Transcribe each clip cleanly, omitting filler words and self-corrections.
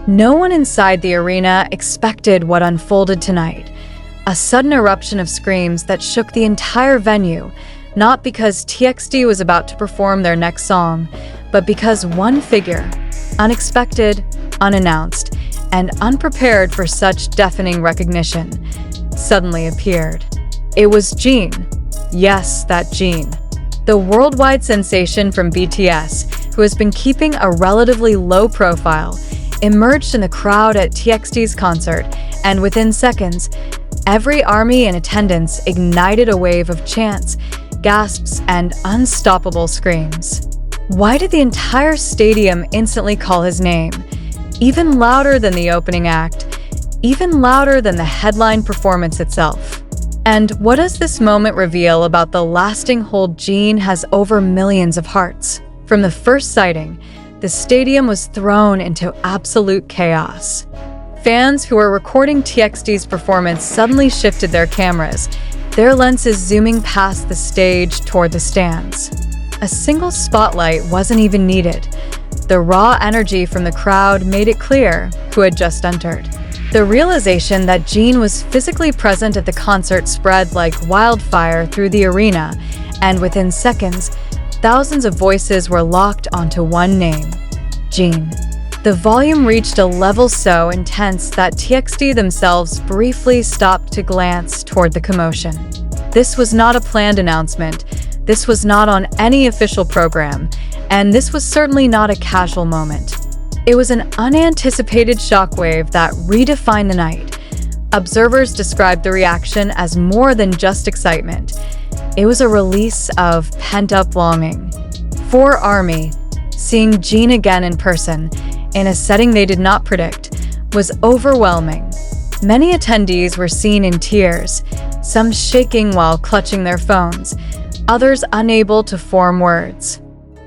No one inside the arena expected what unfolded tonight. A sudden eruption of screams that shook the entire venue, not because TXT was about to perform their next song, but because one figure, unexpected, unannounced, and unprepared for such deafening recognition, suddenly appeared. It was Jin. Yes, that Jin. The worldwide sensation from BTS, who has been keeping a relatively low profile, emerged in the crowd at TXT's concert, and within seconds, every ARMY in attendance ignited a wave of chants, gasps, and unstoppable screams. Why did the entire stadium instantly call his name? Even louder than the opening act, even louder than the headline performance itself. And what does this moment reveal about the lasting hold Jin has over millions of hearts? From the first sighting, the stadium was thrown into absolute chaos. Fans who were recording TXT's performance suddenly shifted their cameras, their lenses zooming past the stage toward the stands. A single spotlight wasn't even needed. The raw energy from the crowd made it clear who had just entered. The realization that Jin was physically present at the concert spread like wildfire through the arena, and within seconds, thousands of voices were locked onto one name: Jin. The volume reached a level so intense that TXT themselves briefly stopped to glance toward the commotion. This was not a planned announcement, this was not on any official program, and this was certainly not a casual moment. It was an unanticipated shockwave that redefined the night. Observers described the reaction as more than just excitement. It was a release of pent-up longing. For ARMY, seeing Jin again in person, in a setting they did not predict, was overwhelming. Many attendees were seen in tears, some shaking while clutching their phones, others unable to form words.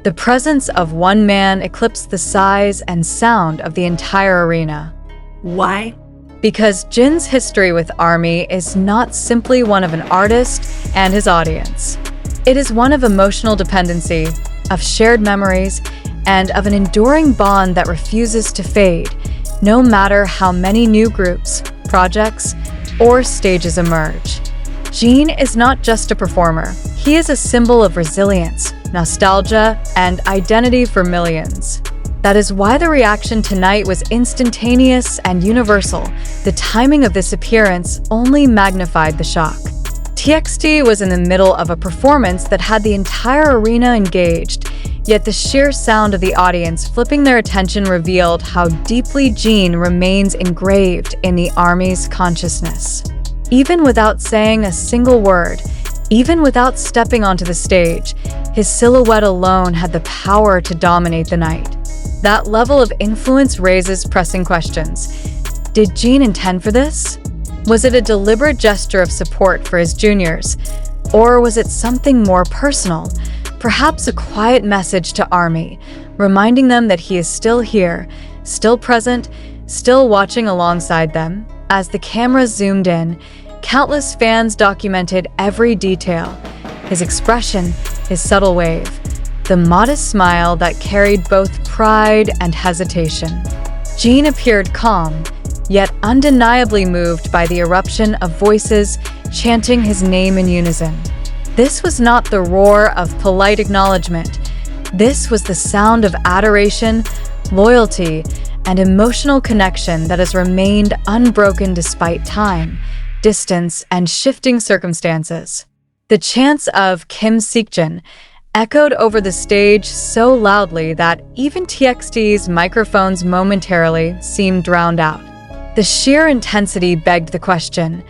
The presence of one man eclipsed the size and sound of the entire arena. Why? Because Jin's history with ARMY is not simply one of an artist and his audience. It is one of emotional dependency, of shared memories, and of an enduring bond that refuses to fade, no matter how many new groups, projects, or stages emerge. Jin is not just a performer. He is a symbol of resilience, nostalgia, and identity for millions. That is why the reaction tonight was instantaneous and universal. The timing of this appearance only magnified the shock. TXT was in the middle of a performance that had the entire arena engaged, yet the sheer sound of the audience flipping their attention revealed how deeply Jin remains engraved in the ARMY's consciousness. Even without saying a single word, even without stepping onto the stage, his silhouette alone had the power to dominate the night. That level of influence raises pressing questions. Did Jin intend for this? Was it a deliberate gesture of support for his juniors? Or was it something more personal? Perhaps a quiet message to ARMY, reminding them that he is still here, still present, still watching alongside them. As the cameras zoomed in, countless fans documented every detail. His expression, his subtle wave, the modest smile that carried both pride and hesitation. Jin appeared calm, yet undeniably moved by the eruption of voices chanting his name in unison. This was not the roar of polite acknowledgement. This was the sound of adoration, loyalty, and emotional connection that has remained unbroken despite time, distance, and shifting circumstances. The chants of Kim Seokjin echoed over the stage so loudly that even TXT's microphones momentarily seemed drowned out. The sheer intensity begged the question,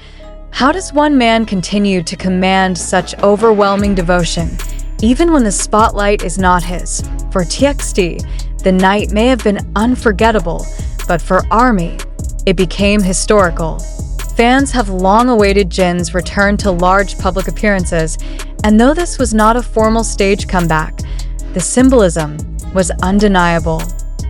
how does one man continue to command such overwhelming devotion, even when the spotlight is not his? For TXT, the night may have been unforgettable, but for ARMY, it became historical. Fans have long awaited Jin's return to large public appearances, and though this was not a formal stage comeback, the symbolism was undeniable.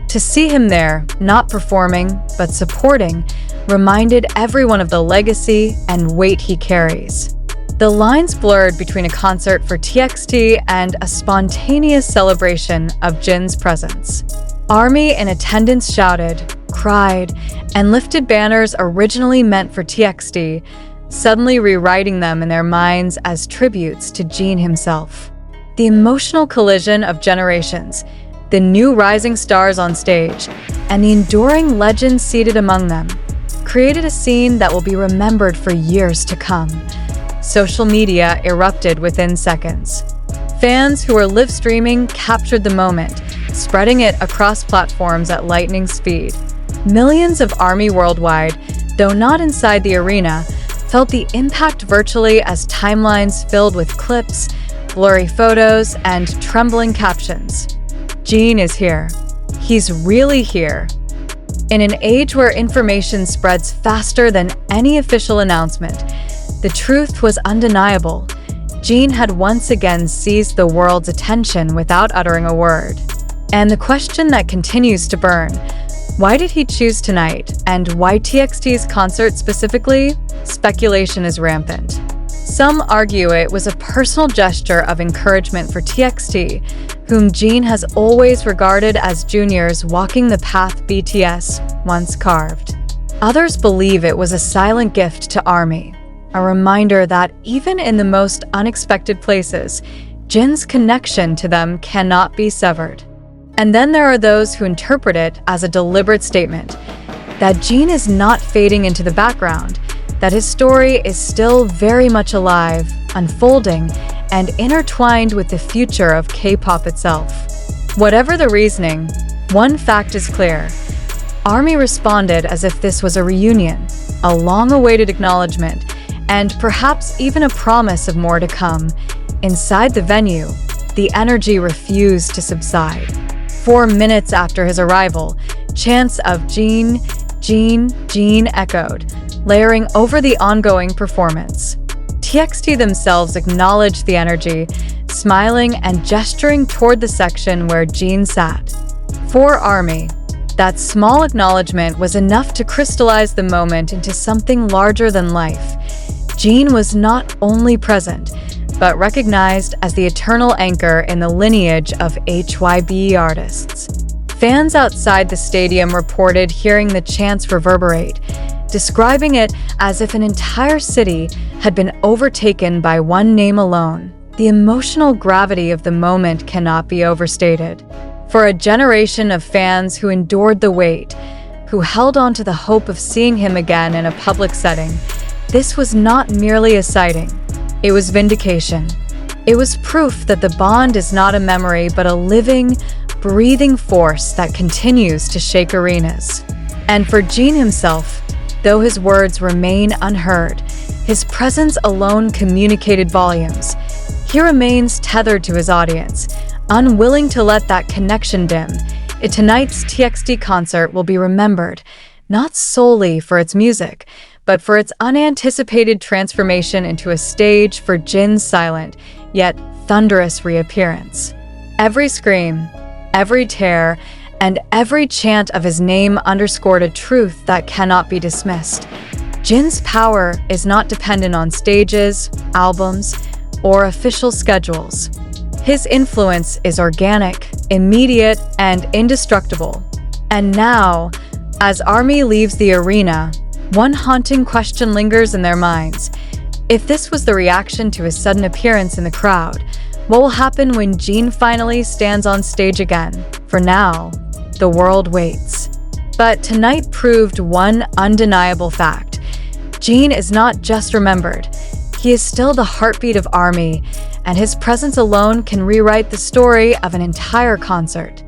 To see him there, not performing, but supporting, reminded everyone of the legacy and weight he carries. The lines blurred between a concert for TXT and a spontaneous celebration of Jin's presence. ARMY in attendance shouted, cried, and lifted banners originally meant for TXT, suddenly rewriting them in their minds as tributes to Jin himself. The emotional collision of generations, the new rising stars on stage, and the enduring legends seated among them, created a scene that will be remembered for years to come. Social media erupted within seconds. Fans who were live streaming captured the moment, spreading it across platforms at lightning speed. Millions of ARMY worldwide, though not inside the arena, felt the impact virtually as timelines filled with clips, blurry photos, and trembling captions. Jin is here. He's really here. In an age where information spreads faster than any official announcement, the truth was undeniable. Jin had once again seized the world's attention without uttering a word. And the question that continues to burn: why did he choose tonight, and why TXT's concert specifically? Speculation is rampant. Some argue it was a personal gesture of encouragement for TXT, whom Jin has always regarded as juniors walking the path BTS once carved. Others believe it was a silent gift to ARMY, a reminder that even in the most unexpected places, Jin's connection to them cannot be severed. And then there are those who interpret it as a deliberate statement that Jin is not fading into the background, that his story is still very much alive, unfolding, and intertwined with the future of K-pop itself. Whatever the reasoning, one fact is clear. ARMY responded as if this was a reunion, a long-awaited acknowledgement, and perhaps even a promise of more to come. Inside the venue, the energy refused to subside. 4 minutes after his arrival, chants of Jin, Jin, Jin echoed, layering over the ongoing performance. TXT themselves acknowledged the energy, smiling and gesturing toward the section where Jin sat. For ARMY, that small acknowledgement was enough to crystallize the moment into something larger than life. Jin was not only present, but recognized as the eternal anchor in the lineage of HYBE artists. Fans outside the stadium reported hearing the chants reverberate, describing it as if an entire city had been overtaken by one name alone. The emotional gravity of the moment cannot be overstated. For a generation of fans who endured the wait, who held on to the hope of seeing him again in a public setting, this was not merely a sighting. It was vindication. It was proof that the bond is not a memory but a living, breathing force that continues to shake arenas. And for Jin himself, though his words remain unheard, his presence alone communicated volumes. He remains tethered to his audience, unwilling to let that connection dim. Tonight's TXT concert will be remembered, not solely for its music, but for its unanticipated transformation into a stage for Jin's silent, yet thunderous reappearance. Every scream, every tear, and every chant of his name underscored a truth that cannot be dismissed. Jin's power is not dependent on stages, albums, or official schedules. His influence is organic, immediate, and indestructible. And now, as ARMY leaves the arena, one haunting question lingers in their minds. If this was the reaction to his sudden appearance in the crowd, what will happen when Jin finally stands on stage again? For now, the world waits. But tonight proved one undeniable fact. Jin is not just remembered. He is still the heartbeat of ARMY, and his presence alone can rewrite the story of an entire concert.